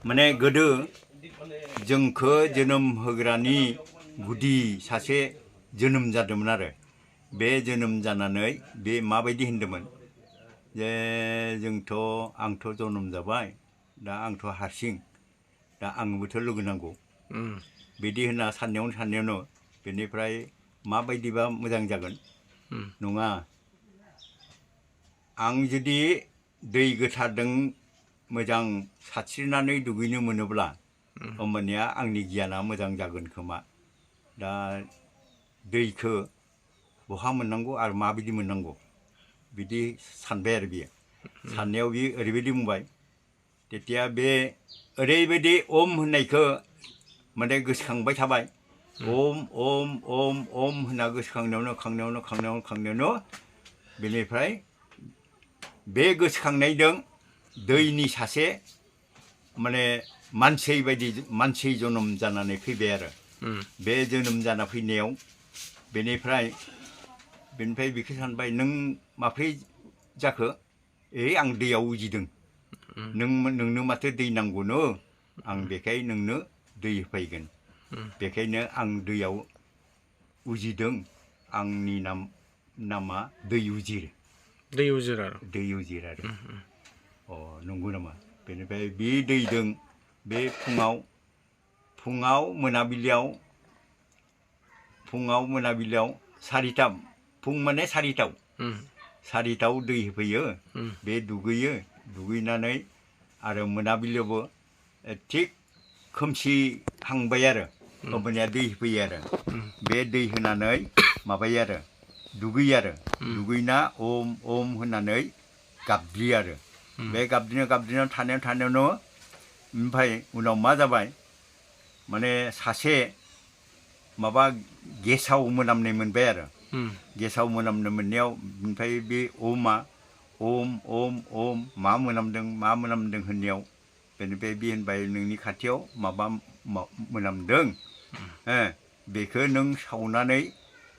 माने गोदो जोंखो जोनोम होग्रानि गुदि सासे जोनोम जादोंमोन आरो बे जोनोम जानानै बे माबायदि होनदोंमोन जे आंथ' जोनोम जाबाय दा आंथ' हारसिं दा आंबोथ' लोगो नांगौ बिदि होनना साननायावनो बेनिफ्राय माबायदिबा मोजां जागोन नङा आं जुदि दै गोथारजों मोजां सानस्रिनानै दुगैनो मोनोब्ला होमबानिया आंनि गियाना मोजां जागोन खोमा दा दैखो बहा मोननांगौ आरो माबायदि मोननांगौ बिदि सानबाय आरो बियो साननायाव बियो ओरैबायदि बुंबाय तेतिया बे ओरैबायदि ओम होननायखौ माने गोसोखांबाय थाबाय ओम ओम ओम ओम होनना गोसोखांनायावनो बेनिफ्राय बे गोसोखांनायजों दैनि सासे माने मानसि जोनोम जानानै फैबाय आरो बे जोनोम जाना फैनायाव बेनिफ्राय बेखौ सानबाय नों माब्रै जाखो आं दैयाव उजिदों नोंनो माथो दै नांगौनो आं बेखाय नोंनो दै होफैगोन बेखायनो आं दैयाव उजिदों आंनि नामा दै उजिर आरो नंगौ नामा बेनिफ्राय बे दैजों बे फुङाव मोनाबिलियाव सारिथा फुं माने सारिथायाव दै होफैयो बे दुगैनानै आरो मोनाबिलियावबो थिग खोमसिहांबाय आरो होमबानिया दै होफैयो आरो बे दै होनानै माबायो आरो दुगैयो आरो दुगैना ओम ओम होननानै गाबज्रियो आरो बे गाबज्रिनायाव थानायावनो ओमफ्राय उनाव मा जाबाय माने सासे माबा गेसाव मोनामनाय मोनबाय आरो गेसाव मोनामनो मोननायाव ओमफ्राय बे ओमा ओम ओम ओम मा मोनामदों होननायाव बेनिफ्राय बे होनबाय नोंनि खाथियाव माबा मोनामदों बेखौ नों सावनानै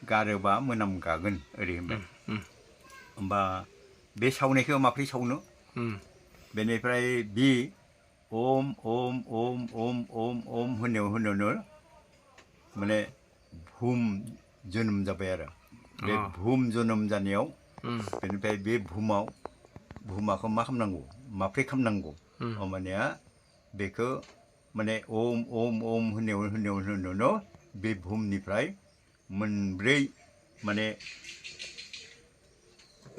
गारोबा मोनामगागोन ओरै होनबाय होमबा बे सावनायखौ माब्रै सावनो बेनिफ्राय बि ओम ओम ओम ओम ओम ओम होननायावनो माने बुहुम जोनोम जाबाय आरो बे बुहुम जोनोम जानायाव बेनिफ्राय बे बुहुमाखौ मा खालामनांगौ माब्रै खालामनांगौ होमबानिया बेखौ माने ओम ओम ओम होननायावनो बे बुहुमनिफ्राय मोनब्रै माने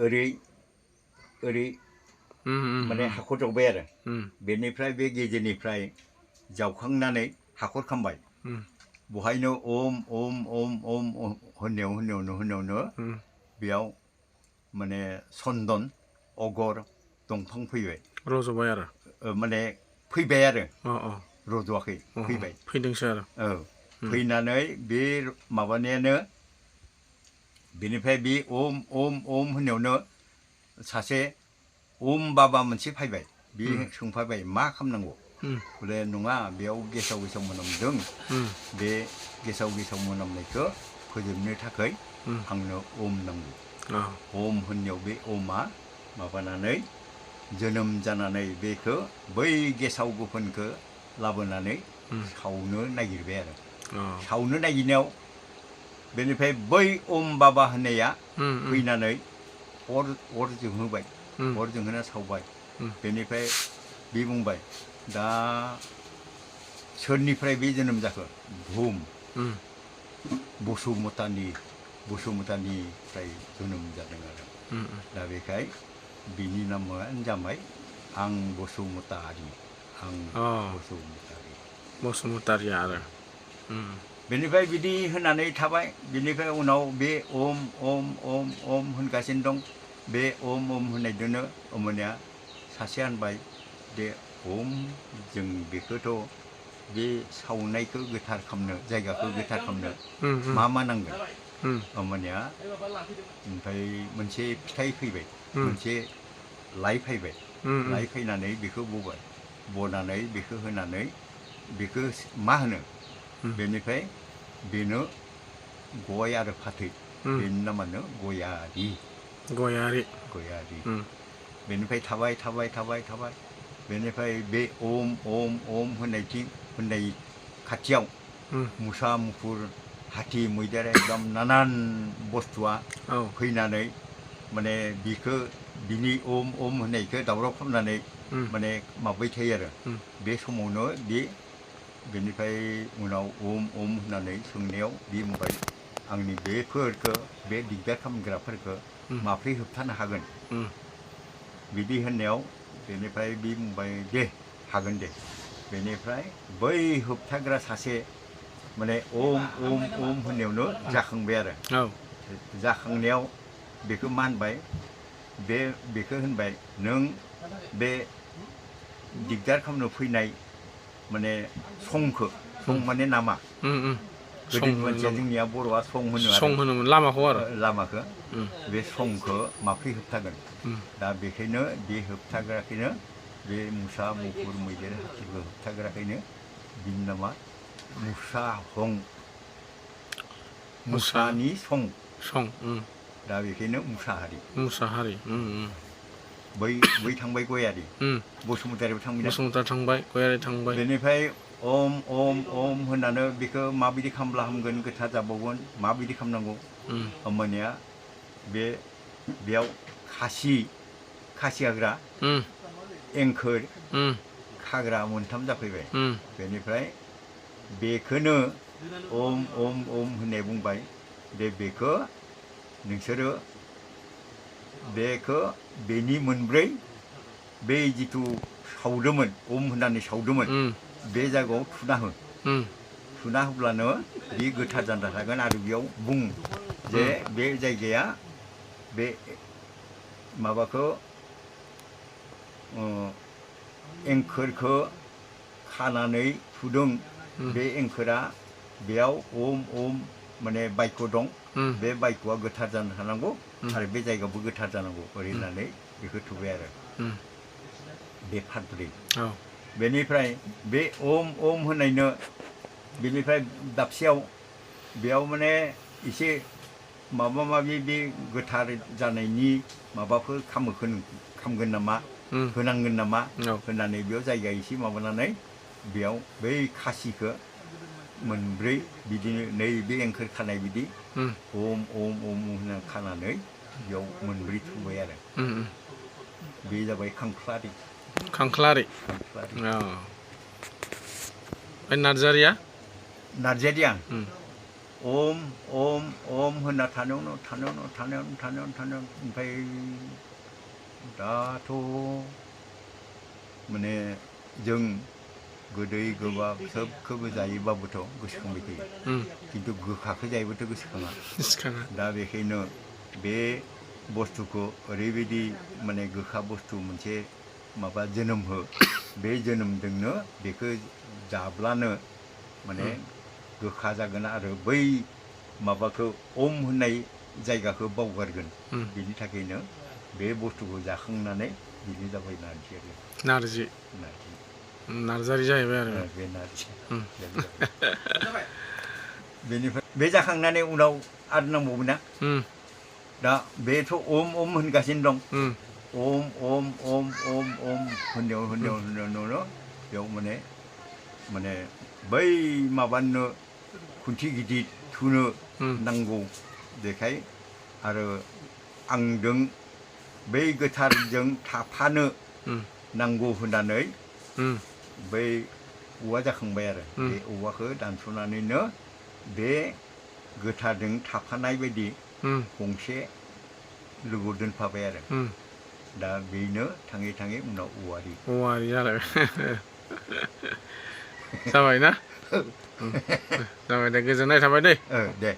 ओरै माने हाखर जावबाय आरो बेनिफ्राय बे गेजेरनिफ्राय जावखांनानै हाखर खालामबाय बहायनो ओम ओम ओम ओम होननायावनो बेयाव माने चन्दन अगर दंफां फैबाय रज'बाय आरो माने फैबाय आरो रज'वाखै फैबाय फैदोंसो आरो फैनानै बे माबानायानो बेनिफ्राय बे ओम ओम ओम होननायावनो सासे ओम बाबा मोनसे फैबाय बे सोंफाबाय मा खालामनांगौ बले नङा बेयाव गेसाव मोनामदों बे गेसाव मोनामनायखौ फोजोबनो थाखाय आंनो ओम नांगौ ओम होननायाव बे ओमा माबानानै जोनोम जानानै बेखौ बै गेसाव गोफोनखौ लाबोनानै सावनो नागिरबाय आरो सावनो नागिरनायाव बेनिफ्राय बै ओम बाबा होननाया फैनानै अर जोंहोबाय अर जोंहोना सावबाय बेनिफ्राय बे बुंबाय दा सोरनिफ्राय बे जोनोम जाखो बुहुम बसुमतानिफ्राय जोनोम जादों आरो दा बेखाय बिनि नामानो जाबाय आं बसुमतारी बसुमतारी आरो बेनिफ्राय बिदि होननानै थाबाय बेनिफ्राय उनाव बे ओम ओम ओम ओम होनगासिनो दं बे ओम ओम होननायजोंनो होमबानिया सासेया होनबाय बे ओम जों बेखौथ' बे सावनायखौ गोथार खालामनो जायगाखौ गोथार खालामनो मा नांगोन होमबानिया ओमफ्राय मोनसे फिथाइ फैबाय मोनसे लाइ फैबाय लाइ फैनानै बेखौ बनानै बेखौ होनानै बेखौ मा होनो बेनिफ्राय बेनो गय आरो फाथै बेनि नामानो गयारि बेनिफ्राय थाबाय बेनिफ्राय बे ओम होननाय खाथियाव मुसा मुफुर हाथि मैदेर एकदम नानान बुस्थुआ फैनानै माने बिनि ओम होननायखौ दावराव खालामनानै माने माबाय थायो आरो बे समावनो बेनिफ्राय उनाव ओम होननानै सोंनायाव बे बुंबाय आंनि बेफोरखौ बे दिगदार खालामग्राफोरखौ माब्रै होबथानो हागोन बिदि होननायाव बेनिफ्राय बे बुंबाय दे हागोन दे बेनिफ्राय बै होबथाग्रा सासे माने ओम होननायावनो जाखांबाय आरो जाखांनायाव बेखौ मा होनबाय बेखौ होनबाय नों बे दिगदार खालामनो फैनाय माने सं माने नामा गोदोनि मानसिया जोंनिया बर'आ सं होनोमोन लामाखौ बे संखौ माब्रै होबथागोन दा बेखायनो बे होबथाग्राखैनो बे मुसा मुफुर मैदेर हाथिखौ होबथाग्राखैनो बिनि नामा मुसानि सं दा बेखायनो मुसाहारि बै थांबाय गयारि बसुमतारिबो थांबाय गयारि थांबाय बेनिफ्राय ओम होननानै बेखौ माबायदि खालामब्ला हामगोन गोथार जाबावगोन माबायदि खालामनांगौ होमबानिया बेयाव खासि हाग्रा एंखोर खाग्रा मोनथाम जाफैबाय बेनिफ्राय बेखौनो ओम होननाय बुंबाय बेखौ नोंसोरो बेनि मोनब्रै बे जिथु सावदोंमोन ओम होननानै सावदोंमोन बे जायगायाव थुना होब्लानो बे गोथार जाना थागोन आरो बेयाव बुं जे बे जायगाया बे माबाखौ एंखोरखौ खानानै थुदों बे एंखोरा बेयाव ओम माने बायख' दं बे बायख'आ गोथार जानो थानांगौ आरो बे जायगायावबो गोथार जानांगौ ओरै होननानै बेखौ थुबाय आरो बे फाथब्रै बेनिफ्राय बे ओम होननायनो बेनिफ्राय दाबसेयाव बेयाव माने एसे माबा माबि बे गोथार जानायनि माबाफोर खामगोन नामा होनांगोन नामा होननानै बेयाव जायगा एसे माबानानै बेयाव बै खासिखौ मोनब्रै बिदिनो नैबे एंखोर खानाय बिदि ओम होनना खानानै बेयाव मोनब्रै थुबाय आरो बे जाबाय खांख्लारि नार्जारिया ओम होनना थानायावनो ओमफ्राय दाथ' माने जों गोदै गोबाब सोबखौबो जायोबाबोथ' गोसोखांबाय थायो खिन्थु गोखाखौ जायोबाथ' गोसोखाङा दा बेखायनो बे बुस्थुखौ ओरैबायदि माने गोखा बुस्थु मोनसे माबा जोनोम बे जोनोमजोंनो बेखौ जाब्लानो माने गोखा जागोन आरो बै माबाखौ ओम होननाय जायगाखौ बावगारगोन बेनि थाखायनो बे बुस्थुखौ जाखांनानै बिनो जाबाय नार्जारि जाहैबाय आरो बे नारजि बेनिफ्राय बे जाखांनानै उनाव आरो नांबावगोन ना दा बेथ' ओम होनगासिनो दं ओम होननायावनो बेयाव माने बै माबानो खुन्थि गिदिर थुनो नांगौ बेखाय आरो आंजों बै गोथारजों थाफानो नांगौ होननानै बै औवा जाखांबाय आरो बे औवाखौ दानस'नानैनो बे गोथारजों थाफानाय बायदि गंसे लोगो दोनफाबाय आरो दा बेनो थाङै उनाव औवारि जाबाय जाबाय ना जाबाय दे गोजोननाय थाबाय दे